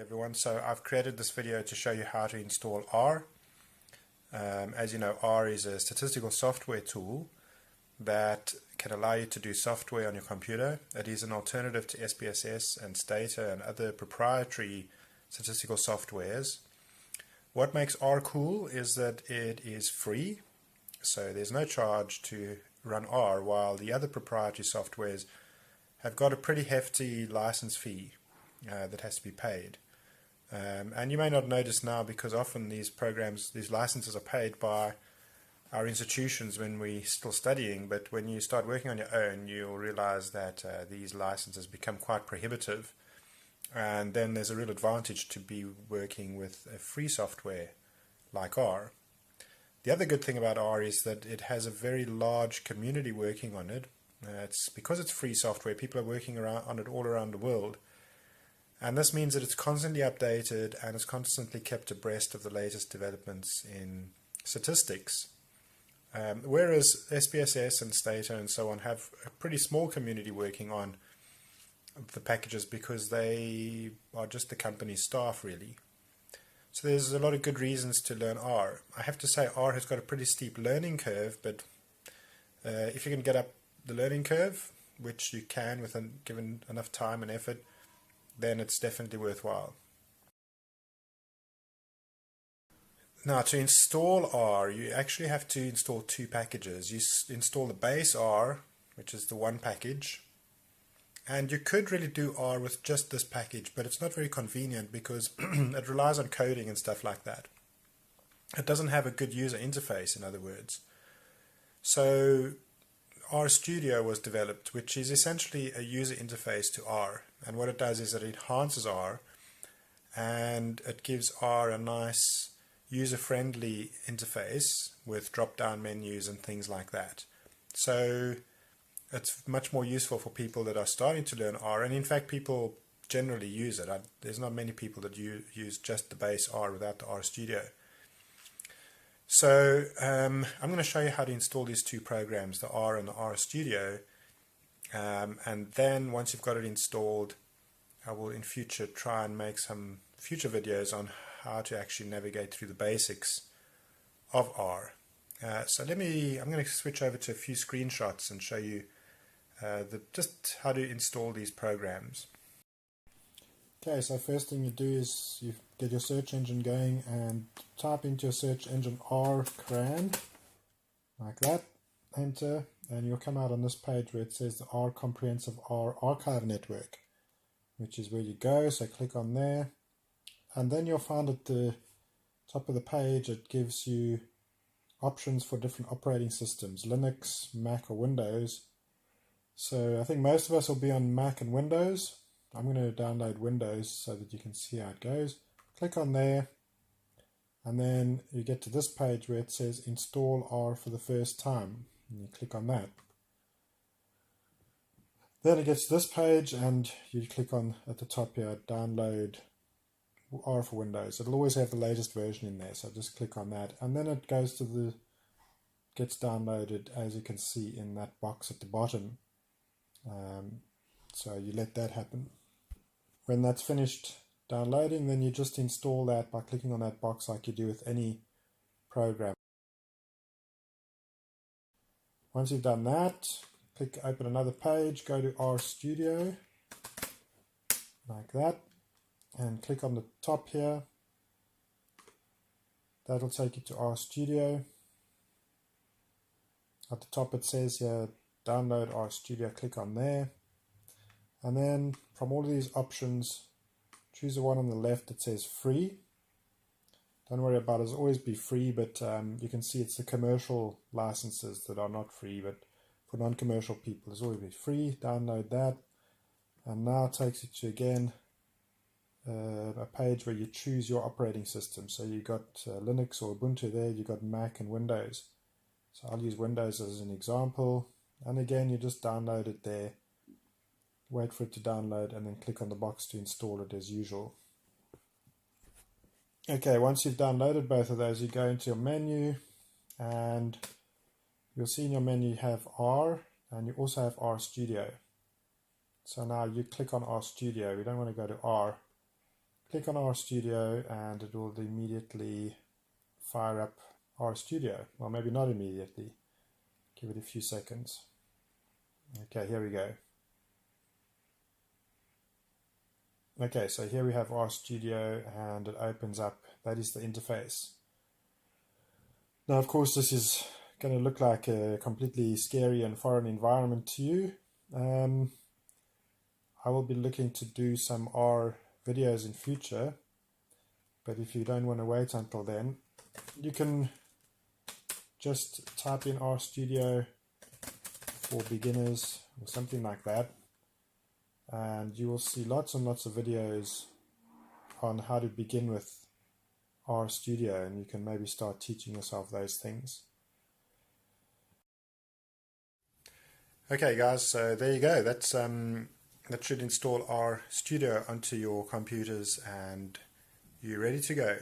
everyone, so I've created this video to show you how to install R. As you know, R is a statistical software tool that can allow you to do software on your computer. It is an alternative to SPSS and Stata and other proprietary statistical softwares. What makes R cool is that it is free, so there's no charge to run R, while the other proprietary softwares have got a pretty hefty license fee that has to be paid. And you may not notice now because often these licenses are paid by our institutions when we're still studying, but when you start working on your own, you'll realize that these licenses become quite prohibitive, and then there's a real advantage to be working with a free software like R. The other good thing about R is that it has a very large community working on it. Because it's free software, people are working on it all around the world. And this means that it's constantly updated and it's constantly kept abreast of the latest developments in statistics. Whereas SPSS and Stata and so on have a pretty small community working on the packages because they are just the company's staff, really. So there's a lot of good reasons to learn R. I have to say R has got a pretty steep learning curve, but if you can get up the learning curve, which you can given enough time and effort, then it's definitely worthwhile. Now, to install R, you actually have to install two packages. You install the base R, which is the one package, and you could really do R with just this package, but it's not very convenient because it relies on coding and stuff like that. It doesn't have a good user interface, in other words. So RStudio was developed, which is essentially a user interface to R, and what it does is that it enhances R and it gives R a nice user-friendly interface with drop-down menus and things like that. So it's much more useful for people that are starting to learn R, and in fact people generally use it. There's not many people that use just the base R without the RStudio. So I'm going to show you how to install these two programs, the R and the RStudio, and then once you've got it installed, I will in future try and make some future videos on how to actually navigate through the basics of R. So I'm going to switch over to a few screenshots and show you just how to install these programs. Okay, so first thing you do is you get your search engine going and type into your search engine R CRAN, like that, enter, and you'll come out on this page where it says the R Comprehensive R Archive Network, which is where you go. So click on there, and then you'll find at the top of the page it gives you options for different operating systems, Linux, Mac or Windows. So I think most of us will be on Mac and Windows. I'm going to download Windows so that you can see how it goes. Click on there, and then you get to this page where it says install R for the first time, and you click on that. Then it gets to this page and you click on at the top here, download R for Windows. It'll always have the latest version in there, so just click on that, and then it goes to gets downloaded, as you can see in that box at the bottom. So you let that happen. When that's finished downloading, then you just install that by clicking on that box like you do with any program. Once you've done that, open another page, go to RStudio, like that, and click on the top here. That'll take you to RStudio. At the top it says here, download RStudio, click on there. And then from all of these options, choose the one on the left that says free. Don't worry about it, it'll always be free, but you can see it's the commercial licenses that are not free, but for non-commercial people it's always be free. Download that, and now it takes you to again a page where you choose your operating system. So you got Linux or Ubuntu there, you got Mac and Windows. So I'll use Windows as an example, and again you just download it there. Wait for it to download and then click on the box to install it as usual. Okay, once you've downloaded both of those, you go into your menu and you'll see in your menu you have R and you also have RStudio. So now you click on RStudio. We don't want to go to R. click on RStudio and it will immediately fire up RStudio. Well, maybe not immediately. Give it a few seconds. Okay, here we go. Okay, so here we have RStudio and it opens up. That is the interface. Now, of course, this is going to look like a completely scary and foreign environment to you. I will be looking to do some R videos in future, but if you don't want to wait until then, you can just type in RStudio for beginners or something like that, and you will see lots and lots of videos on how to begin with RStudio, and you can maybe start teaching yourself those things. Okay guys, so there you go. That should install RStudio onto your computers and you're ready to go.